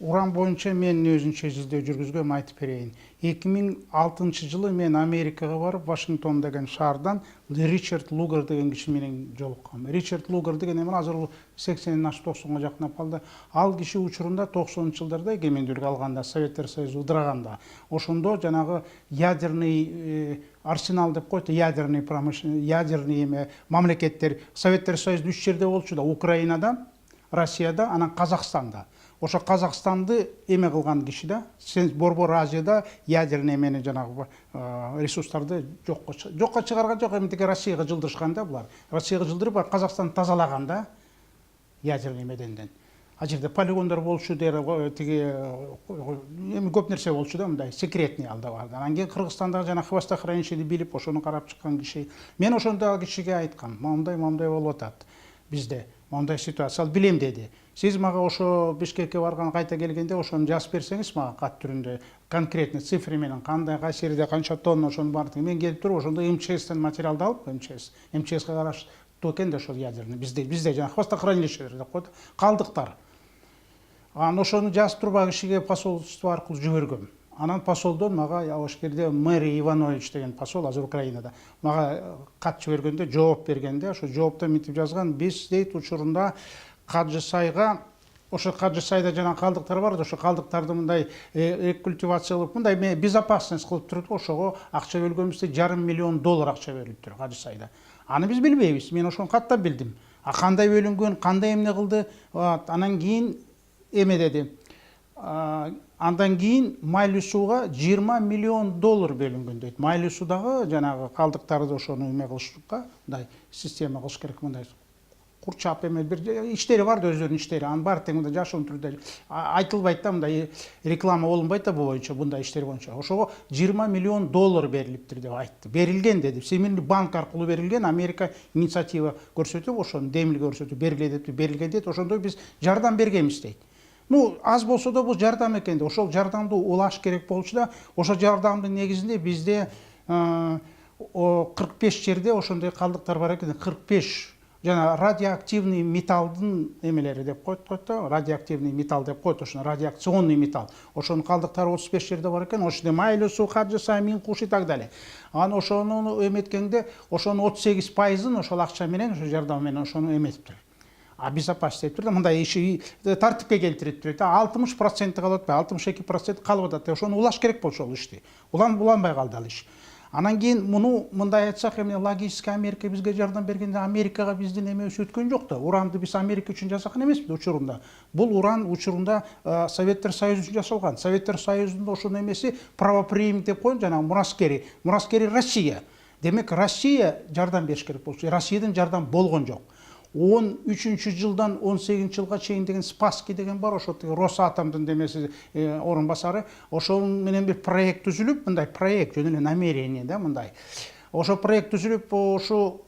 Уран боюнча мен өзүнчө издөө жүргүзгөм, айтып берейин. 2006 жылы мен Америкага барып, Вашингтон деген шаардан Ричард Лугар деген киши менен жолуккам. Ричард Лугар деген эми азыр 80 ашып 90 жакынап калды. Ал киши учурунда 90-жылдарда эгемендүүлүк алганда, Советтер Союзу ыдыраганда, ошондо жанагы ядерный арсенал деп койду, ядерный промышленность, ядерный эме мамлекеттер Советтер Союзу 3 жерде болчу да: Украинада, Россияда, анан Казакстанда. Ошо Казакстанды эме кылган киши да, Борбор Азияда ядерный эмени жанагы ресурстарды жокко чыгарган жок, эмтиге Россияга жылдырышкан да булар. Россияга жылдырып, Казакстанды тазалаган да ядерный эмеден. А жерде полигондор болчу, тиги эми көп нерсе болчу да, мындай секретный алда бар. Анан кийин Кыргызстандагы жана хвостохранилищени билип, ошону карап чыккан киши. Мен ошондогу кишиге айткам: "Мындай болуп атат бизде. Мындай ситуация, ал билем" деди. "Сиз мага ошо Бишкекке барган кайта келгенде ошону жазып берсеңиз мага кат түрүндө, конкретный цифра менен, кандай кайсы жерде канча тонна ошонун баардыгын, мен келип туруп ошондо МЧСтен материалды алып, МЧСке караштуу экен да ошол ядерный бизде жана хвостохранилищелер деп коет, калдыктар. Анан ошону жазып туруп ал кишиге посольство аркылуу жибергөм. Анан посолдон мага Ошкерде Мэрий Иванович деген посол, азыр Украинада, мага кат жибергенде, жооп бергенде, ошо жоопто мынтип жазган: "Биз дейт учурунда Каджысайга, ошо Каджысайда жана калдыктар бар, ошо калдыктарды мындай рекультивациялап, мындай безопасность кылып туруп, ошого акча бөлгөнбүздө $500 000 акча берилиптир Каджысайда. Аны биз билбейбиз. Мен ошону каттап билдим. А кандай бөлүнгөн, кандай эмне кылды?" Анан кийин эме деди. Андан кийин Майлуу сууга $20 million бөлүнгөн дейт. Майлуу суудагы жанагы калдыктарды ошону эме кылышка, мындай система кылыш керек, мындай курчап эме бир иштери бар да, өздөрүнүн иштери. Анын баары тең мындай жашыл түрдө айтылбайт да, мындай реклама болунбайт да бул боюнча, мындай иштер боюнча. Ошого $20 million берилиптир деп айтты. Берилген деди. Всемирный банк аркылуу берилген, Америка инициатива көрсөтүп, ошону демил көрсөтүп берилген дейт. Ошондо биз жардам бергенбиз дейт. Аз болсо да бул жардам экен да, ошол жардамды улаш керек болчу да, ошол жардамдын негизинде бизде 45 жерде ошондой калдыктар бар экен. 45 жана радиоактивный металдын эмелери деп коет да, радиоактивный металл деп коет, ошону радиоакционный металл. Ошонун калдыктары 35 жерде бар экен. Ошондо Майлуу суу, Каджысай, Минкуш и так далее. Анан ошону эметкенде, ошонун 38%-ын ошол акча менен, ошол жардам менен ошону эметиптир. Безопасность этиптир да, мындай иши тартипке келтириптир да. 60% калып атпайбы, 62% калып атат. Ошону улаш керек болчу ошол ишти. Уланбай калды ал иш. Анан кийин мындай айтсак, эми логически Америка бизге жардам бергенде, Америкага биздин эмебиз өткөн жок да. Уранды биз Америка үчүн жасаган эмеспиз учурунда. Бул уран учурунда Советтер Союзу үчүн жасалган. Советтер Союзунун ошонун эмеси правоприемник деп коет, жана мураскери Россия. Демек Россия жардам бериш керек болчу. Россиядан жардам болгон жок. 13-жылдан 18-жылга чейин деген Спасский деген бар, ошо Росатомдун демеси орун басары, ошол менен бир проект түзүлүп, мындай проект жөн эле намерение да, мындай. Ошо проект түзүлүп, ошо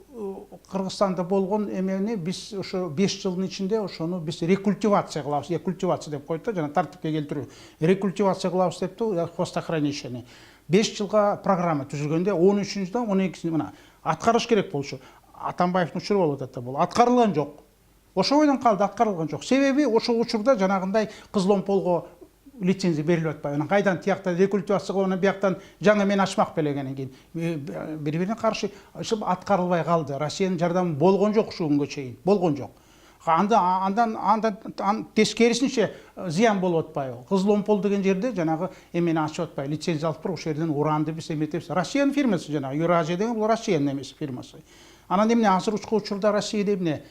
Кыргызстанда болгон эмени биз ошо 5 жылдын ичинде ошону биз рекультивация кылабыз, культивация деп коет да, жана тартипке келтирүү. Рекультивация кылабыз депту, хвостохранилищени. 5 жылга программа түзүлгөндө 13-жылда 12-синде мына аткарыш керек болчу. Атамбаевдин учуру болуп атат да, бул аткарылган жок. Ошо бойдон калды, аткарылган жок. Себеби ошол учурда жанагындай Кызыломполго лицензия берилип атпайбы. Анан кайдан тиякта рекультивация кылып, анан бияктан жаңы мен ачмак белегенен кийин бири-бирине каршы аткарылбай калды. Россиянын жардамы болгон жок ушул күнгө чейин, болгон жок. Андан тескерисинче зыян болуп атпайбы. Кызыломпол деген жерде жанагы эмени ачып атпайбы, лицензия алып туруп, ошол жерден уранды биз эметебиз. Россиянын фирмасы жанагы, Евразия деген бул Россиянын эмеси, фирмасы. Анан эмне азыркы учурда Россияда эмне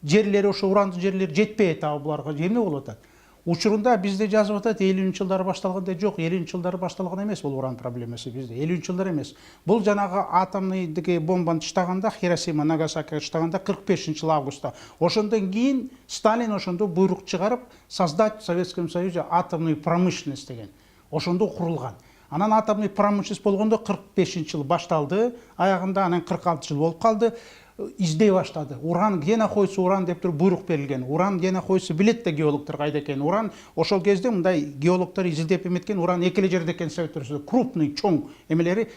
жерлери, ошо урандын жерлери жетпей атабы буларга, эмне болуп атат? Учурунда бизде жазып атат 50-жылдары башталганда, жок, 50-жылдары башталган эмес бул уран проблемасы бизде. 50-жылдар эмес. Бул жанагы атомный бомбаны тыштаганда, Хиросима, Нагасакига тыштаганда 45-жыл августта. Ошондон кийин Сталин ошондо буйрук чыгарып, создать в Советском Союзе атомную промышленность деген. Ошондо курулган. Анан атомный промышленность болгондо 45-жыл башталды, аягында анан 46 жыл болуп калды. Издей баштады. Уран где находится уран деп туруп буйрук берилген. Уран где находится билет да геологтор кайда экенин. Уран ошол кезде мындай геологтор изилдеп эметкен, уран эки эле жерде экен Советтер Союзунда. Крупный, чоң эмелери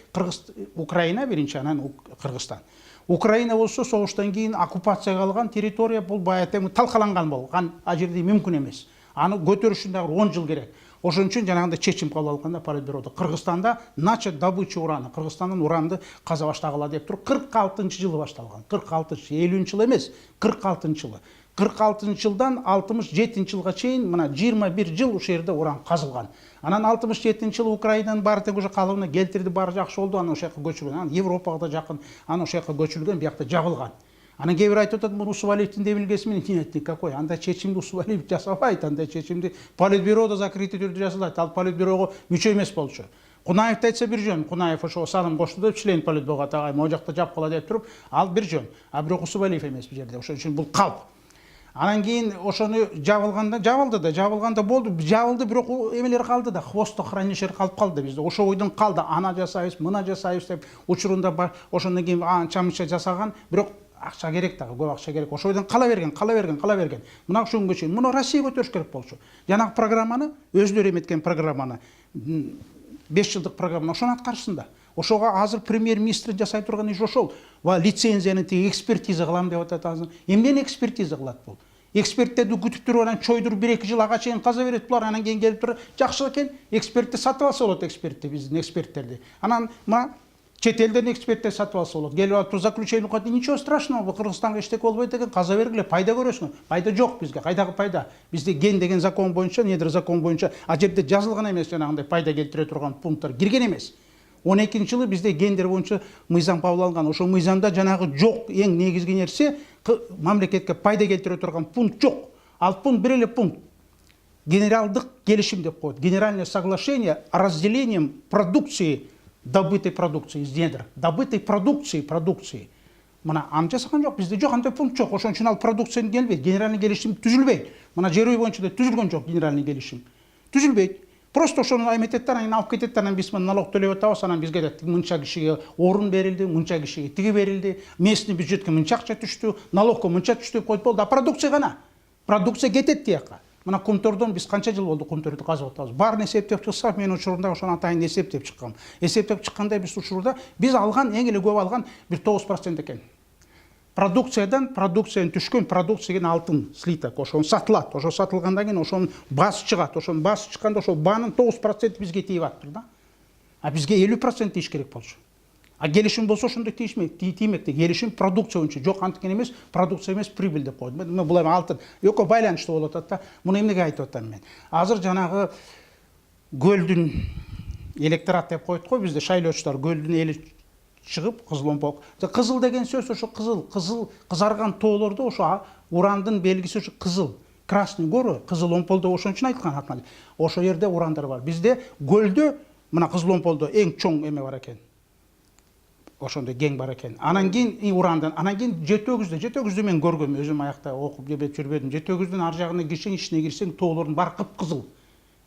Украина биринчи, анан Кыргызстан. Украина болсо согуштан кийин оккупацияга алган территория, бул баягы талкаланган болгон. А жерде мүмкүн эмес. аны көтөрүшүн дагы 10 жыл керек. Ошон үчүн жанагындай чечим кабыл алганда Политбюрода Кыргызстанда начат добыча ураны, Кыргызстандын уранды каза баштагыла деп туруп 46-жылы башталган. 46-шы, 50-жылы эмес, 46-жылы. 46 жылдан 67 жылга чейин мына 21 жыл ушул жерде уран казылган. Анан 67 жылы Украинадан баары тең уже калыбына келтирди, баары жакшы болду, анан ошол жака көчүргөн. Анан Европага да жакын, анан ошол жака көчүрүлгөн, биякта жабылган. Анан кээ бир айтып атат, бул Усубалиевдин демилгеси менен нет никакой. Андай чечимди Усубалиев жасабайт, андай чечимди Политбюрода закрытый түрдө жасалат. Ал Политбюрого мүчө эмес болчу. Кунаевди айтса бир жөн, Кунаев ошо салым кошту деп член Политбюрога тагай, могу жакта жапкыла деп туруп, ал бир жөн. А бирок Усубалиев эмес бул жерде. Ошон үчүн бул калп. Анан кийин ошону жабылганда болду. Жабылды, бирок эмелер калды да, хвостохранилиштер калып калды бизде. Ошо ойдон калды, ана жасайбыз, мына жасайбыз деп учурунда ошондон кийин анча-мынча жасаган, бирок акча керек дагы, көп акча керек. Ошо ойдон кала берген. Мына ошо күнгө чейин муну Россия көтөрүш керек болчу. Жанагы программаны, өзүлөрү эметкен программаны, 5 жылдык программаны ошону аткарышсында. Ошого азыр премьер-министр жасай турган иш ошол. Ва лицензияны тиги экспертиза кылам деп атат азыр. Эмнени экспертиза кылат бул? Эксперттерди күтүп туруп анан чойдуруп 1-2 жыл ага чейин каза берет булар, анан кийин келип туруп жакшы экен, экспертти сатып алса болот, экспертти, биздин эксперттерди. Анан мына чет элден эксперттер сатып алса болот. Келип алып заключение кылат, ничего страшного, бул Кыргызстанга эчтеке болбойт экен, каза бергиле, пайда көрөсүң. Пайда жок бизге, кайдагы пайда? Бизде ген деген закон боюнча, недер закон боюнча, а жерде жазылган эмес жанагындай пайда келтире турган пункттар кирген эмес. 12-жылы бизде гендер боюнча мыйзам кабыл алган. Ошол мыйзамда жанагы жок, эң негизги нерсе мамлекетке пайда келтире турган пункт жок. Ал пункт бир эле пункт. Генералдык келишим деп коет. Генеральное соглашение о разделении продукции, добытой продукции из недр. Добытой продукции. Мына аны жасаган жок, бизде жок, андай пункт жок. Ошон үчүн ал продукцияны келбейт. Генеральный келишим түзүлбөйт. Мына жер үй боюнча да түзүлгөн жок генеральный келишим. Түзүлбөйт. Просто ошону эметет да, анан алып кетет да, анан биз налог төлөп атабыз, анан бизге да мынча кишиге орун берилди, мынча кишиге тиги берилди, местный бюджетке мынча акча түштү, налогко мынча түштү деп коюп болду. А продукция гана. Продукция кетет тияка. Мына кумтордон биз канча жыл болду кумторду казып атабыз. Баарын эсептеп чыксак, мен учурунда ошону атайын эсептеп чыккам. Эсептеп чыкканда биз учурда биз алган эң эле көп алган бир 9% экен. Продукцияны түшкөн продукцияны алтын слиток, ошону сатылат. Ошо сатылгандан кийин ошонун баасы чыгат. Ошонун баасы чыкканда ошол баанын 9% бизге тийип аттыр да. А бизге 50% тийиш керек болчу. А келишим болсо ошондой тиймек. Келишим продукция боюнча жок, антикен эмес, продукция эмес, прибыль деп койду. Мен бул эми алтын экөө байланыштуу болуп атат да. Муну эмнеге айтып атам мен? Азыр жанагы көлдүн электорат деп коет го бизде, шайлоочулар көлдүн эли чыгып кызыл кызыл деген сөз ошо кызыл кызарган тоолордо ошо урандын белгиси ошо кызыл, красный горы, кызыл омполдо ошон үчүн айткан атман. Ошо жерде урандар бар. Бизде көлдө мына кызыл омполдо эң чоң эме бар экен. Ошондой кең бар экен. Анан кийин урандан, анан кийин жетөгүздө мен көргөм, өзүм аякта окуп жебет жүрбөдүм. Жетөгүздүн ар жагына кирсең, ичине кирсең, тоолордун баары кыпкызыл.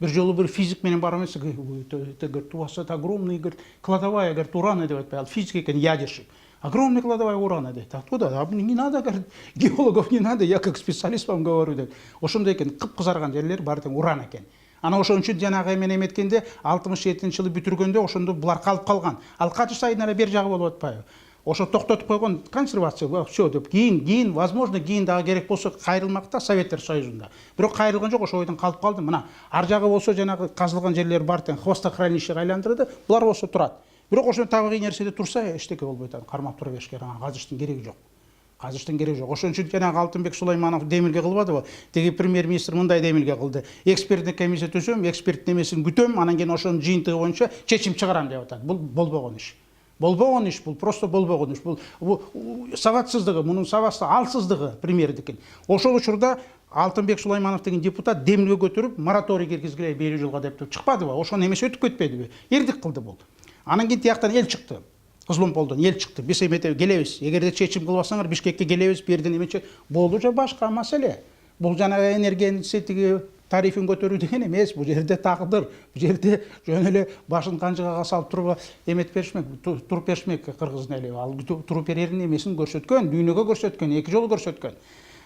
Bir жолу bir fizik менен барам эмес, это говорит, у вас это огромный, говорит, кладовая, говорит, урана деп айтпай, ал физик экен, ядерщик. Огромная кладовая урана дейт. Откуда? А не надо, говорит, геологов не надо, я как специалист вам говорю дейт. Ошондой экен, кыпкызарган жерлер баары тең уран экен. Ана ошон үчүн жанагы эмен эметкенде 67-жылы бүтүргөндө ошондо булар калып калган. Ал качы сайын эле бер жагы болуп атпайбы? Ошо токтотуп койгон консервация, все деп кийин, возможно, кийин дагы керек болсо кайрылмак да Советтер Союзунда. Бирок кайрылган жок, ошо ойдон калып калды. Мына ар жагы болсо жанагы казылган жерлер бар тең хвостохранилищеге айландырды, булар болсо турат. Бирок ошо табигый нерседе турса, эчтеке болбойт, кармап тура бериш керек, казыштын кереги жок. Ошон үчүн жанагы Алтынбек Сулайманов демилге кылбадыбы? Теги премьер-министр мындай демилге кылды. Эксперттик комиссия түзөм, эксперттин эмесин күтөм, анан кийин ошонун жыйынтыгы боюнча чечим чыгарам деп атат. Бул болбогон иш. Бул просто болбогон иш. Бул сабатсыздыгы, мунун сабатсыздыгы, алсыздыгы премьердикин. Ошол учурда Алтынбек Сулайманов деген депутат демилге көтөрүп, мораторий киргизгиле 50 жылга деп чыкпадыбы? Ошону эмес өтүп кетпедиби? Эрдик кылды бул. Анан кийин тияктан эл чыкты. Кызыломполдон эл чыкты. Биз эметебиз, келебиз. Эгерде чечим кылбасаңар, Бишкекке келебиз, берден эмече болду же башка маселе. Бул жанагы энергиянын тиги тарифин көтөрүү деген эмес, бул жерде тагдыр. Бул жерде жөн эле башын канжыгага салып туруп эмет беришмек, туруп беришмек кыргыздын эли. Ал туруп берерин эмесин көрсөткөн, дүйнөгө көрсөткөн, 2 жолу көрсөткөн.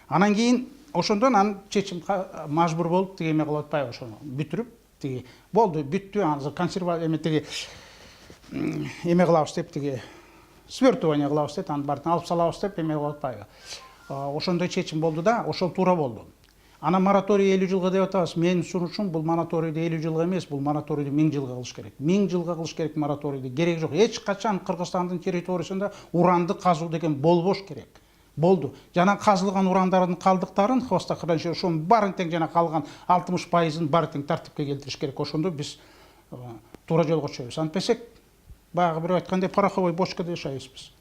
Анан кийин ошондон анын чечим мажбур болуп тиги эме кылып атпайбы, ошону бүтүрүп, тиги болду, бүттү, азыр консерва эме тиги эме кылабыз деп тиги свертывание кылабыз деп, аны баарын алып салабыз деп эме кылып атпайбы. Ошондой чечим болду да, ошол туура болду. Ана мораторий 50 жылга деп атабыз. Менин сунушум бул мораторийди 50 жылга эмес, бул мораторийди 1000 жылга кылыш керек. 1000 жылга кылыш керек мораторийди. Кереги жок. Эч качан Кыргызстандын территориясында уранды казуу деген болбош керек. Болду. Жана казылган урандардын калдыктарын хвостохранилище ошонун баарын тең жана калган 60%-ын баары тең тартипке келтириш керек. Ошондо биз туура жолго түшөбүз. Антпесек, баягы бирөө айткандай, пороховой бочкада жашайбыз биз.